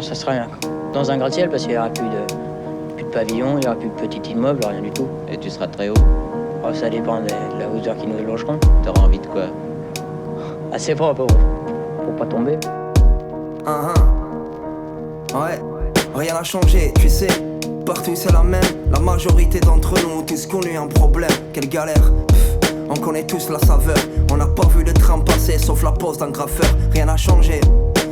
ça sera rien. Dans un gratte-ciel, parce qu'il n'y aura plus de pavillon, il n'y aura plus de petit immeuble, rien du tout. Et tu seras très haut. Oh, ça dépend de la hauteur qui nous logeront. T'auras envie de quoi? Assez propre pour pas tomber. Ouais, rien n'a changé, tu sais. Partout c'est la même, la majorité d'entre nous ont tous connu un problème. Quelle galère, on connaît tous la saveur. On n'a pas vu le train passer sauf la pause d'un graffeur. Rien n'a changé,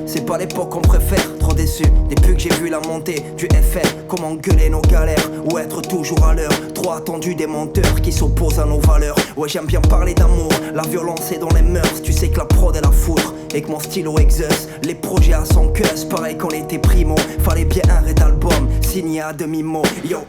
c'est pas l'époque qu'on préfère. Trop déçu, depuis que j'ai vu la montée du FN. Comment gueuler nos galères ou être toujours à l'heure. Trop attendu des menteurs qui s'opposent à nos valeurs. Ouais, j'aime bien parler d'amour, la violence est dans les mœurs. Tu sais que la prod est la foudre et que mon stylo exauce les projets à son cœur. Pareil qu'on était primo, fallait bien un ré d'album signé à demi-mot. Yo,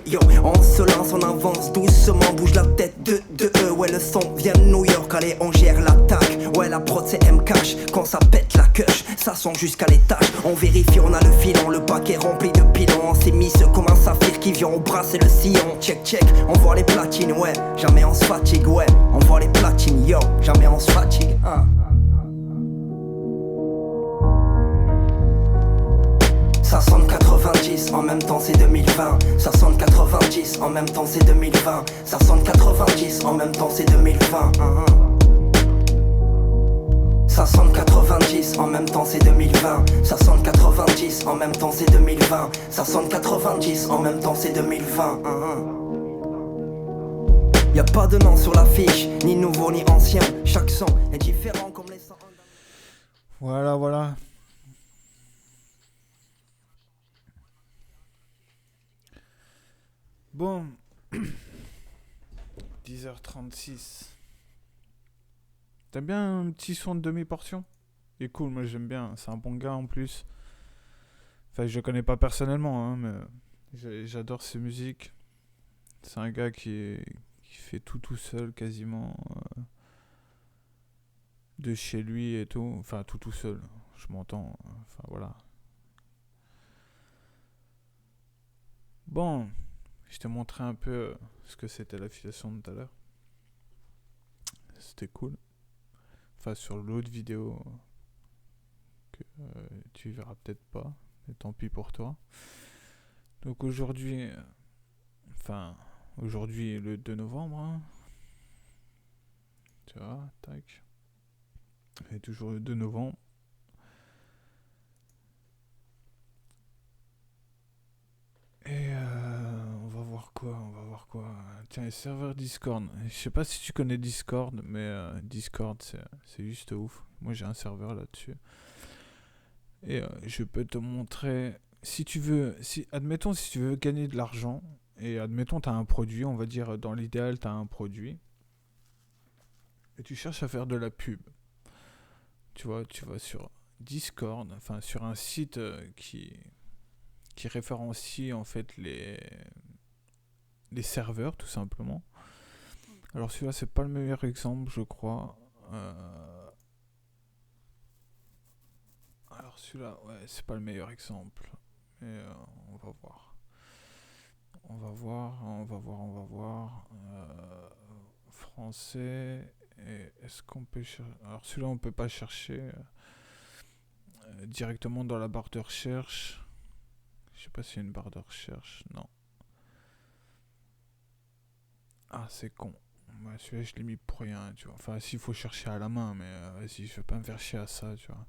on se lance, on avance doucement. Bouge la tête de eux, ouais le son vient de New York. Allez on gère l'attaque, ouais la prod c'est M-Cash. Quand ça pète la queue, ça sent jusqu'à l'étage. On vérifie, on a le filon, le paquet rempli de pilons. On s'est mis ce comme un saphir qui vient au brasser le sillon. Check, on voit les platines, ouais, jamais on se fatigue, ouais. On voit les platines, yo, jamais on se fatigue, hein. Ça sonne 90, en même temps c'est 2020. Ça sonne 90, en même temps c'est 2020. Ça sonne 90, en même temps c'est 2020. Ça sonne 90, en même temps c'est 2020. Ça sonne 90, en même temps c'est 2020. Ça sonne 90, en même temps c'est 2020. Y'a pas de nom sur l'affiche, ni nouveau ni ancien. Chaque son est différent comme les sons. Voilà. Bon, 10h36. T'aimes bien un petit son de demi-portion? Il est cool, moi j'aime bien. C'est un bon gars en plus. Enfin, je le connais pas personnellement, hein, mais j'adore ses musiques. C'est un gars qui fait tout seul quasiment. De chez lui et tout. Enfin, tout seul. Je m'entends. Enfin, voilà. Bon. Je t'ai montré un peu ce que c'était l'affiliation de tout à l'heure. C'était cool. Enfin, sur l'autre vidéo que tu verras peut-être pas. Mais tant pis pour toi. Donc aujourd'hui, aujourd'hui le 2 novembre. Hein. Tu vois, tac. Et toujours le 2 novembre. Et on va voir quoi. Tiens, les serveurs Discord. Je sais pas si tu connais Discord, mais Discord c'est juste ouf. Moi j'ai un serveur là-dessus. Et je peux te montrer. Si tu veux, admettons si tu veux gagner de l'argent, et admettons tu as un produit, on va dire dans l'idéal tu as un produit, et tu cherches à faire de la pub. Tu vas sur Discord, enfin sur un site qui référencie en fait les serveurs tout simplement. Alors celui-là c'est pas le meilleur exemple je crois. Alors celui-là ouais c'est pas le meilleur exemple. Mais on va voir. Français. Et est-ce qu'on peut chercher? Alors celui-là on peut pas chercher directement dans la barre de recherche. Je sais pas s'il y a une barre de recherche. Non. Ah, c'est con. Ouais, celui-là, je l'ai mis pour rien, tu vois. Enfin, s'il faut chercher à la main, mais vas-y, je vais pas me faire chier à ça, tu vois.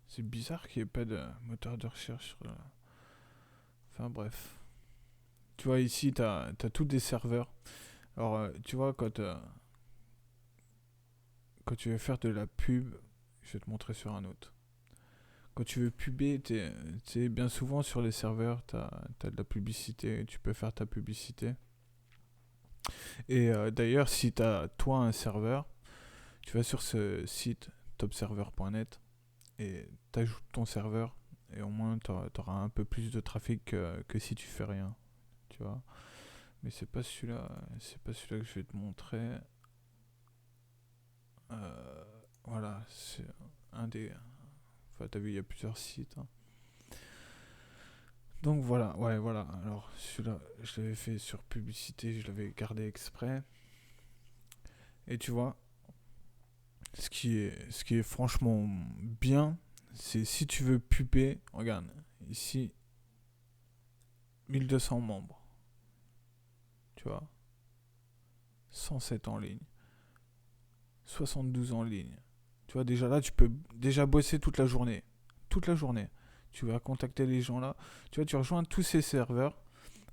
C'est bizarre qu'il n'y ait pas de moteur de recherche. Enfin, bref. Tu vois, ici, t'as tous des serveurs. Alors, tu vois, quand tu veux faire de la pub, je vais te montrer sur un autre. Quand tu veux puber, t'es bien souvent sur les serveurs, t'as de la publicité, tu peux faire ta publicité. Et d'ailleurs, si t'as toi un serveur, tu vas sur ce site topserver.net et t'ajoutes ton serveur et au moins t'auras un peu plus de trafic que si tu fais rien, tu vois. Mais c'est pas celui-là que je vais te montrer. Voilà, c'est un des. Enfin, t'as vu, il y a plusieurs sites. Hein. Donc voilà, ouais, voilà. Alors celui-là, je l'avais fait sur publicité, je l'avais gardé exprès. Et tu vois, ce qui est franchement bien, c'est si tu veux puber, regarde, ici, 1200 membres, tu vois, 107 en ligne, 72 en ligne. Tu vois, déjà là, tu peux déjà bosser toute la journée. Toute la journée. Tu vas contacter les gens là. Tu vois, tu rejoins tous ces serveurs.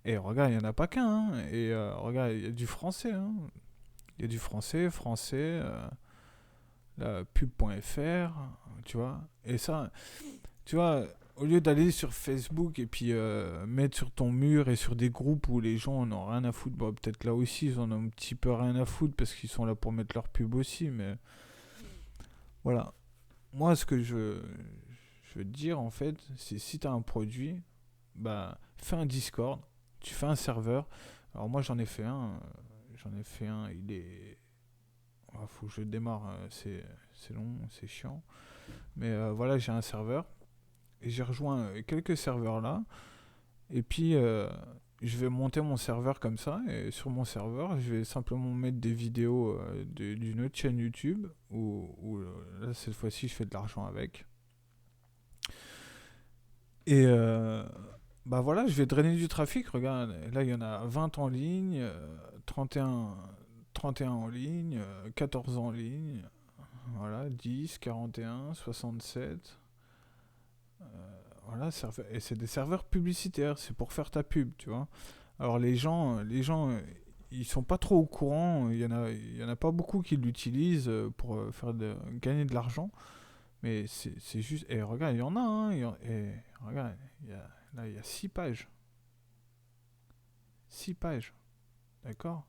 Et regarde, il n'y en a pas qu'un. Hein. Et regarde, il y a du français. Hein. Il y a du français, la pub.fr, tu vois. Et ça, tu vois, au lieu d'aller sur Facebook et puis mettre sur ton mur et sur des groupes où les gens en ont rien à foutre, bon, peut-être là aussi ils en ont un petit peu rien à foutre parce qu'ils sont là pour mettre leur pub aussi, mais voilà. Moi, ce que je veux te dire en fait, c'est si tu as un produit, bah, fais un Discord, tu fais un serveur. Alors moi j'en ai fait un, il est. Faut que je démarre, c'est long, c'est chiant. Mais voilà, j'ai un serveur. Et j'ai rejoint quelques serveurs là. Et puis, je vais monter mon serveur comme ça. Et sur mon serveur, je vais simplement mettre des vidéos d'une autre chaîne YouTube. Où là, cette fois-ci, je fais de l'argent avec. Et bah voilà, je vais drainer du trafic. Regarde, là, il y en a 20 en ligne, 31, 31 en ligne, 14 en ligne. Voilà, 10, 41, 67. Voilà, et c'est des serveurs publicitaires, c'est pour faire ta pub, tu vois. Alors les gens, ils sont pas trop au courant, il y en a pas beaucoup qui l'utilisent pour gagner de l'argent, mais c'est juste. Et regarde, il y en a, hein, et regarde, là il y a 6 pages. 6 pages, d'accord.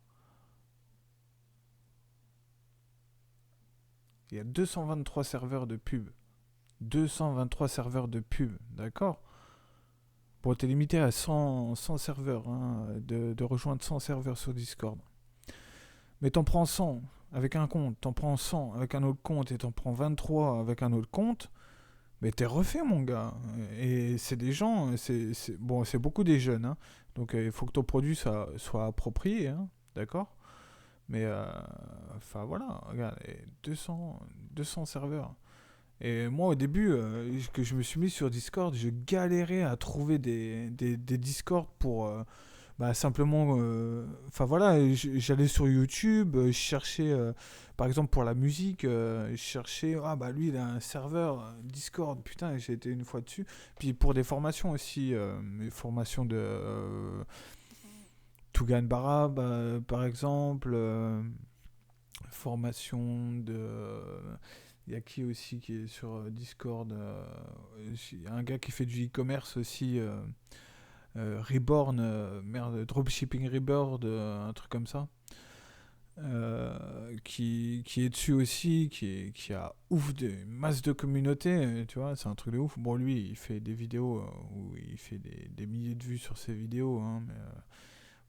Il y a 223 serveurs de pub. 223 serveurs de pub, d'accord. Bon, t'es limité à 100 serveurs, hein, de rejoindre 100 serveurs sur Discord. Mais t'en prends 100 avec un compte, t'en prends 100 avec un autre compte et t'en prends 23 avec un autre compte, mais t'es refait, mon gars. Et c'est des gens, bon, c'est beaucoup des jeunes, hein, donc il faut que ton produit soit approprié, hein, d'accord. Mais, enfin voilà, regarde, 200 serveurs. Et moi, au début, que je me suis mis sur Discord, je galérais à trouver des Discord pour bah, simplement. Enfin voilà, j'allais sur YouTube, je cherchais, par exemple pour la musique, je cherchais, ah bah lui il a un serveur Discord, putain, j'ai été une fois dessus. Puis pour des formations aussi, des formations de Tougan Barab, par exemple, formation de. Il y a qui aussi qui est sur Discord, il y a un gars qui fait du e-commerce aussi, Reborn, merde, Dropshipping Reborn, un truc comme ça. Qui est dessus aussi, qui a ouf de masse de communauté, tu vois, c'est un truc de ouf. Bon, lui, il fait des vidéos où il fait des milliers de vues sur ses vidéos, hein, mais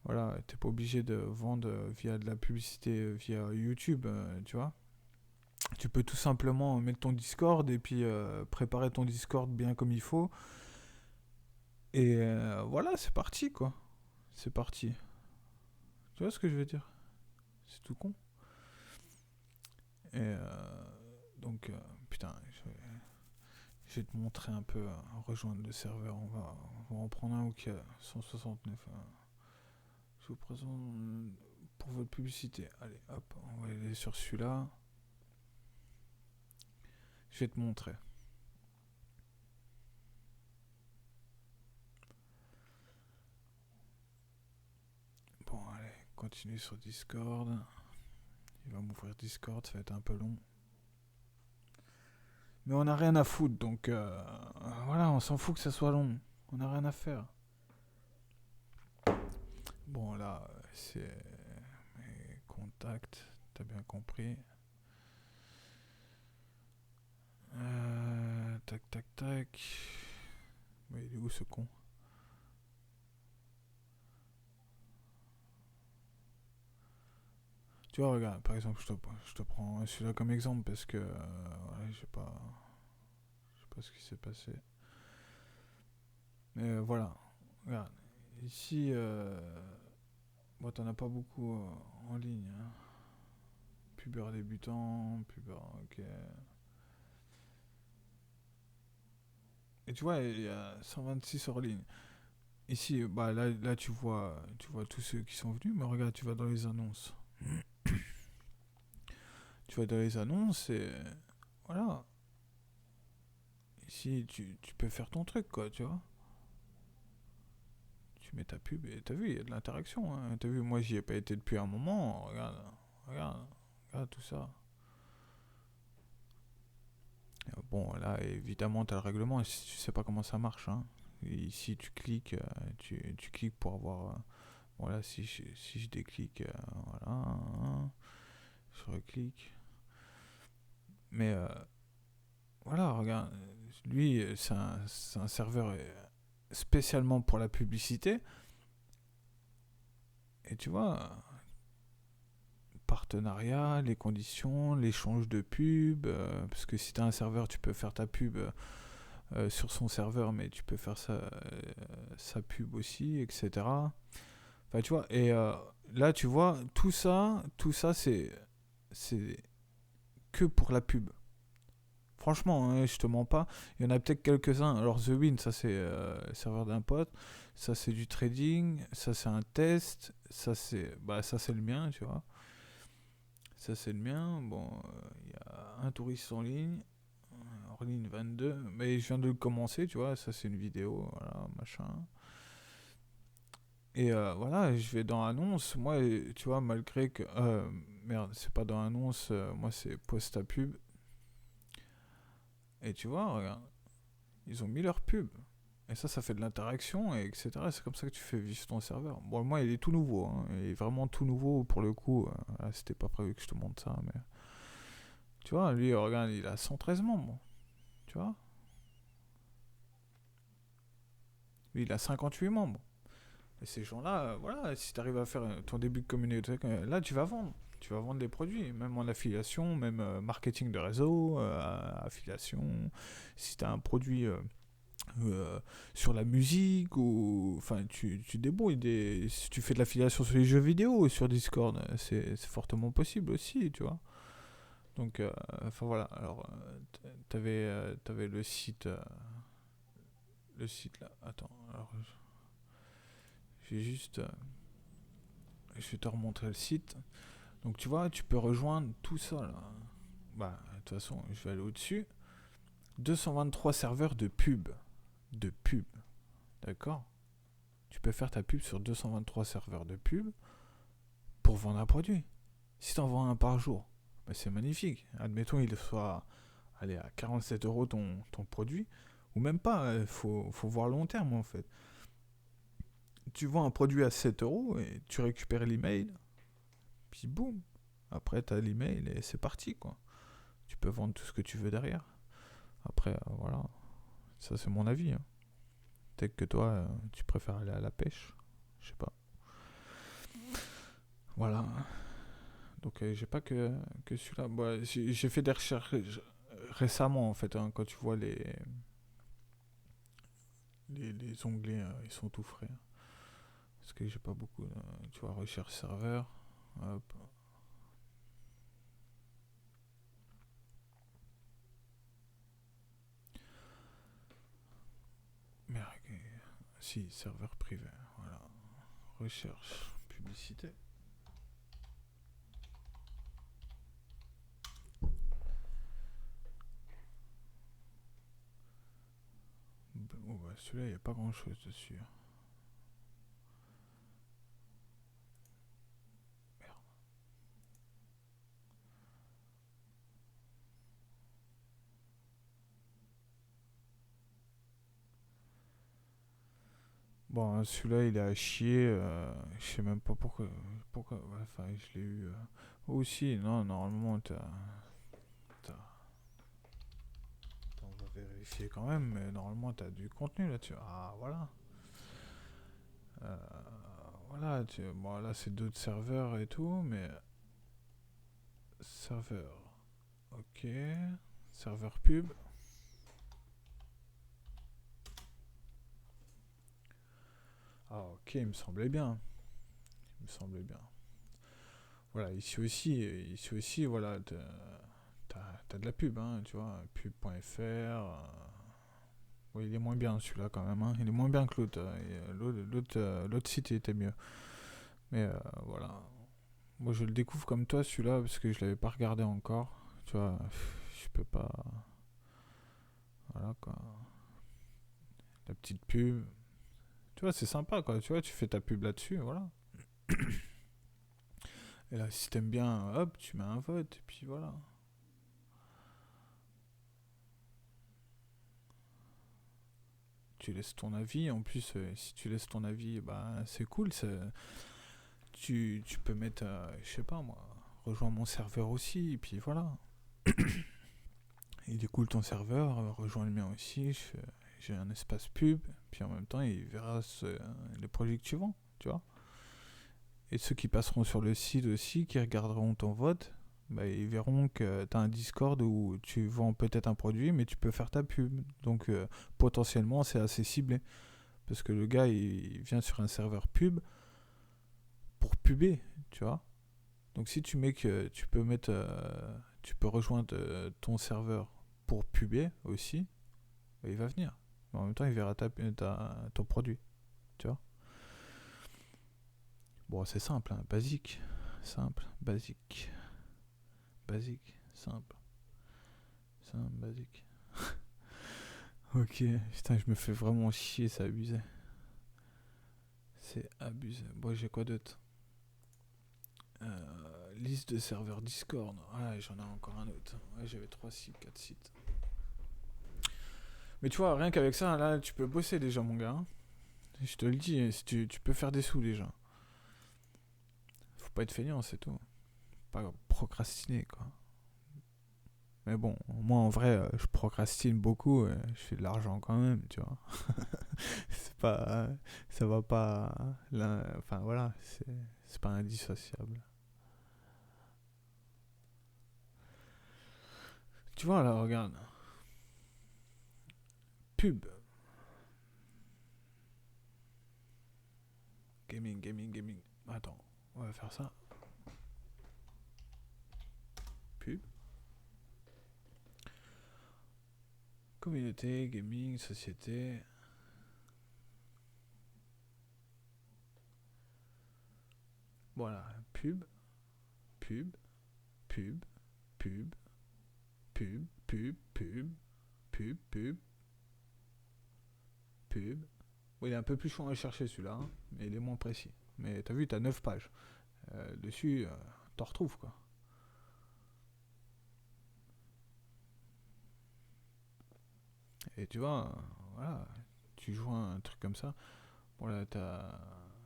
voilà, t'es pas obligé de vendre via de la publicité via YouTube, tu vois. Tu peux tout simplement mettre ton Discord et puis préparer ton Discord bien comme il faut. Et voilà, c'est parti quoi. C'est parti. Tu vois ce que je veux dire? C'est tout con. Et donc, putain, je vais te montrer un peu, rejoindre le serveur. On va en prendre un qui a 169. Je vous présente pour votre publicité. Allez, hop, on va aller sur celui-là. Je vais te montrer. Bon, allez, continue sur Discord. Il va m'ouvrir Discord, ça va être un peu long. Mais on n'a rien à foutre, donc voilà, on s'en fout que ça soit long. On n'a rien à faire. Bon, là, c'est mes contacts, t'as bien compris. Tac, tac, tac. Mais il est où ce con? Tu vois, regarde, par exemple, je te prends celui-là comme exemple parce que ouais, je sais pas ce qui s'est passé. Mais voilà, regarde, ici, bon, t'en as pas beaucoup en ligne. Hein. Pubeur débutant, pubeur, ok. Et tu vois, il y a 126 hors ligne. Ici, bah là tu vois tous ceux qui sont venus, mais regarde, tu vas dans les annonces. Tu vas dans les annonces et voilà. Ici, tu peux faire ton truc, quoi, tu vois. Tu mets ta pub et t'as vu, il y a de l'interaction. Hein. T'as vu, moi j'y ai pas été depuis un moment. Regarde, regarde, regarde tout ça. Bon, là, évidemment, t'as le règlement et tu sais pas comment ça marche. Hein. Et ici, tu cliques, tu cliques pour avoir. Voilà, si je déclique, voilà, hein, je reclique. Mais voilà, regarde, lui, c'est un serveur spécialement pour la publicité. Et tu vois, partenariat, les conditions, l'échange de pub, parce que si tu as un serveur, tu peux faire ta pub sur son serveur, mais tu peux faire sa pub aussi, etc. Enfin, tu vois, et là, tu vois, tout ça, c'est que pour la pub. Franchement, hein, je te mens pas. Il y en a peut-être quelques-uns. Alors, The Win, ça, c'est le serveur d'un pote. Ça, c'est du trading. Ça, c'est un test. Ça, c'est le mien, tu vois. Ça, c'est le mien. Bon, il y a un touriste en ligne. En ligne 22. Mais je viens de le commencer, tu vois. Ça, c'est une vidéo. Voilà, machin. Et voilà, je vais dans annonce. Moi, tu vois, malgré que. Merde, c'est pas dans annonce. Moi, c'est post à pub. Et tu vois, regarde. Ils ont mis leur pub. Et ça fait de l'interaction, et etc. C'est comme ça que tu fais vivre ton serveur. Bon, moi, il est tout nouveau. Hein. Il est vraiment tout nouveau pour le coup. C'était pas prévu que je te montre ça, mais. Tu vois, lui, regarde, il a 113 membres. Tu vois. Lui, il a 58 membres. Et ces gens-là, voilà, si tu arrives à faire ton début de communauté, là, tu vas vendre. Tu vas vendre des produits, même en affiliation, même marketing de réseau, affiliation. Si tu as un produit sur la musique, ou enfin, tu débrouilles. Si tu fais de l'affiliation sur les jeux vidéo, sur Discord, c'est fortement possible aussi, tu vois. Donc, enfin voilà. Alors, t'avais le site là. Attends, alors, j'ai juste. Je vais te remontrer le site. Donc tu vois, tu peux rejoindre tout ça là. Bah, de toute façon, je vais aller au-dessus. 223 serveurs de pub. De pub. D'accord. Tu peux faire ta pub sur 223 serveurs de pub pour vendre un produit. Si tu en vends un par jour, bah, c'est magnifique. Admettons, il soit allez, à 47 euros ton produit. Ou même pas, il faut voir long terme en fait. Tu vends un produit à 7 euros et tu récupères l'email. Puis boum. Après, tu as l'email et c'est parti quoi. Tu peux vendre tout ce que tu veux derrière. Après, voilà. Ça, c'est mon avis. Hein. Peut-être que toi, tu préfères aller à la pêche. Je sais pas. Voilà. Donc, j'ai pas que celui-là. Bah, j'ai fait des recherches récemment, en fait. Hein, quand tu vois les onglets, ils sont tout frais. Hein. Parce que j'ai pas beaucoup. Tu vois, recherche serveur. Hop. Merde. Si, serveur privé. Voilà. Recherche. Publicité. Oh, bah, celui-là, il n'y a pas grand-chose dessus. Merde. Bon, celui-là, il est à chier. Je sais même pas pourquoi. Ouais, enfin, je l'ai eu. Aussi, non, normalement, on va vérifier quand même, mais normalement, t'as du contenu là-dessus. Ah, voilà. Euh, voilà, bon, là, c'est d'autres serveurs et tout, mais. Serveur. Ok. Serveur pub. Ah, ok, il me semblait bien. Il me semblait bien. Voilà, ici aussi, voilà, t'as de la pub, hein, tu vois, pub.fr. Oui, il est moins bien celui-là quand même, hein. Il est moins bien que l'autre. L'autre site il était mieux. Mais voilà. Moi je le découvre comme toi celui-là parce que je l'avais pas regardé encore. Tu vois, je peux pas. Voilà quoi. La petite pub. Tu vois, c'est sympa quoi. Tu vois, tu fais ta pub là-dessus, voilà. Et là, si t'aimes bien, hop, tu mets un vote, et puis voilà. Tu laisses ton avis. En plus, si tu laisses ton avis, bah, c'est cool. Tu peux mettre, je sais pas moi, rejoins mon serveur aussi, et puis voilà. Il est cool ton serveur, rejoins le mien aussi. J'ai un espace pub, puis en même temps, il verra les projets que tu vends, tu vois. Et ceux qui passeront sur le site aussi, qui regarderont ton vote, bah, ils verront que tu as un Discord où tu vends peut-être un produit, mais tu peux faire ta pub. Donc potentiellement, c'est assez ciblé. Parce que le gars, il vient sur un serveur pub pour puber, tu vois. Donc si tu mets que tu peux rejoindre ton serveur pour puber aussi, bah, il va venir. Mais en même temps, il verra ton produit, tu vois. Bon, c'est simple, hein, basique. Simple, basique. Basique, simple. Simple, basique. Ok, putain, je me fais vraiment chier, c'est abusé. C'est abusé. Bon, j'ai quoi d'autre? Liste de serveurs Discord. Ouais, j'en ai encore un autre. Ouais, j'avais 3 sites, 4 sites. Mais tu vois, rien qu'avec ça, là, tu peux bosser déjà, mon gars. Hein. Je te le dis, tu peux faire des sous déjà. Faut pas être feignant, c'est tout. Pas procrastiner, quoi. Mais bon, moi en vrai, je procrastine beaucoup, je fais de l'argent quand même, tu vois. C'est pas. Ça va pas. Enfin voilà, c'est pas indissociable. Tu vois là, regarde. Pub. Gaming, gaming, gaming. Attends, on va faire ça. Pub. Communauté, gaming, société. Voilà, pub, pub, pub, pub, pub, pub, pub, pub, pub, pub. Bon, il est un peu plus chaud à chercher celui-là, hein, mais il est moins précis. Mais t'as vu, t'as 9 pages. Dessus, t'en retrouves quoi. Et tu vois, voilà, tu joues un truc comme ça. Bon là, t'as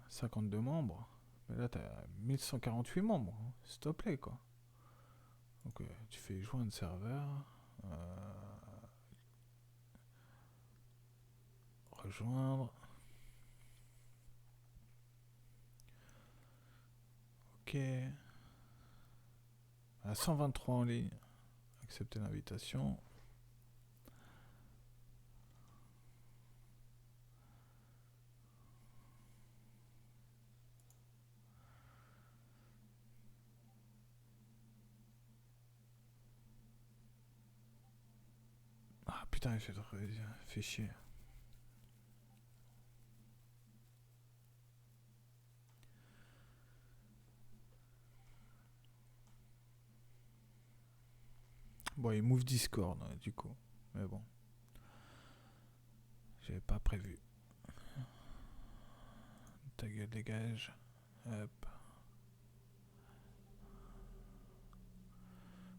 52 membres. Mais là, t'as 1148 membres. Hein, s'il te plaît quoi. Donc tu fais joindre serveur. Rejoindre. Ok. À 123 en ligne. Accepter l'invitation. Ah putain, j'ai fait chier. Bon, il move Discord du coup. Mais bon. J'avais pas prévu. Ta gueule dégage. Hop.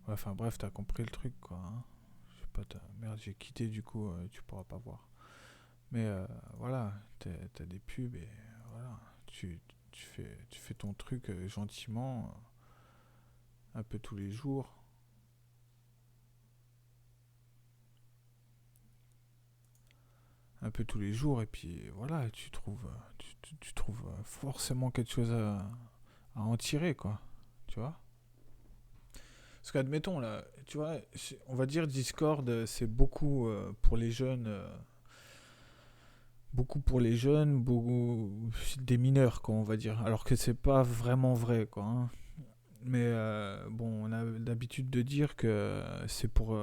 Ouais, enfin bref, t'as compris le truc quoi. Hein. Je sais pas, merde, j'ai quitté du coup, tu pourras pas voir. Mais voilà, t'as des pubs et voilà. Tu fais ton truc gentiment, un peu tous les jours. Un peu tous les jours et puis voilà, tu trouves forcément quelque chose à en tirer quoi. Tu vois? Parce qu'admettons là, tu vois, on va dire Discord, c'est beaucoup pour les jeunes. beaucoup pour les jeunes, beaucoup des mineurs, quoi, on va dire. Alors que c'est pas vraiment vrai, quoi, hein. Mais bon, on a l'habitude de dire que c'est pour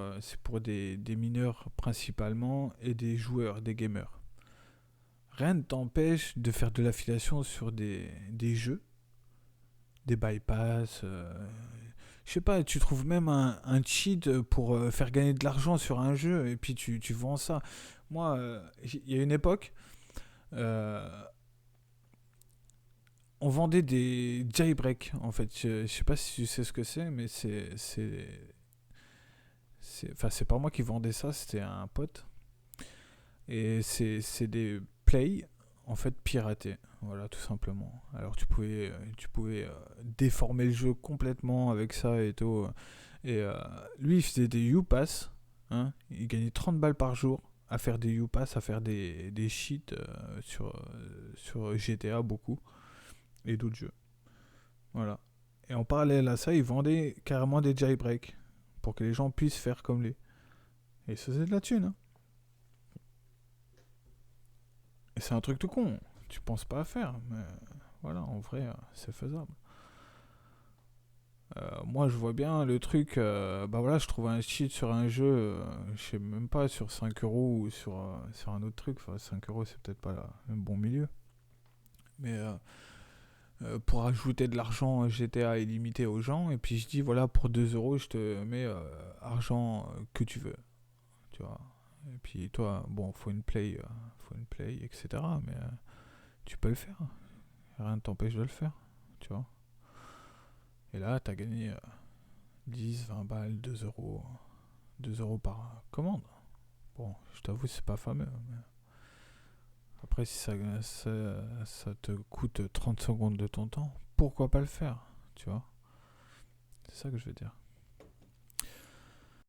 des mineurs principalement et des joueurs, des gamers. Rien ne t'empêche de faire de l'affiliation sur des jeux, des bypass. Je sais pas, tu trouves même un cheat pour faire gagner de l'argent sur un jeu et puis tu vends ça. Moi, il y a une époque, euh, on vendait des jailbreaks en fait. Je sais pas si tu sais ce que c'est, mais enfin, c'est pas moi qui vendais ça, c'était un pote. Et c'est des plays en fait piratés, voilà tout simplement. Alors tu pouvais déformer le jeu complètement avec ça et tout. Et lui il faisait des U-Pass, hein, il gagnait 30 balles par jour à faire des U-Pass, à faire des cheats sur GTA beaucoup et d'autres jeux. Voilà. Et en parallèle à ça, il vendait carrément des jailbreaks pour que les gens puissent faire comme lui. Et ça c'est de la thune, hein. Et c'est un truc tout con. Tu penses pas à faire, mais voilà, en vrai, c'est faisable. Moi, je vois bien le truc. Bah voilà, je trouve un cheat sur un jeu, je sais même pas, sur 5 euros ou sur un autre truc. Enfin, 5 euros, c'est peut-être pas le bon milieu. Mais pour ajouter de l'argent GTA illimité aux gens, et puis je dis, voilà, pour 2 euros, je te mets argent que tu veux. Tu vois. Et puis toi, bon, faut une play, etc. Mais tu peux le faire. Rien ne t'empêche de le faire, tu vois. Et là, t'as gagné 10, 20 balles, 2 euros. 2 euros par commande. Bon, je t'avoue, c'est pas fameux. Mais après, si ça te coûte 30 secondes de ton temps, pourquoi pas le faire, tu vois. C'est ça que je veux dire.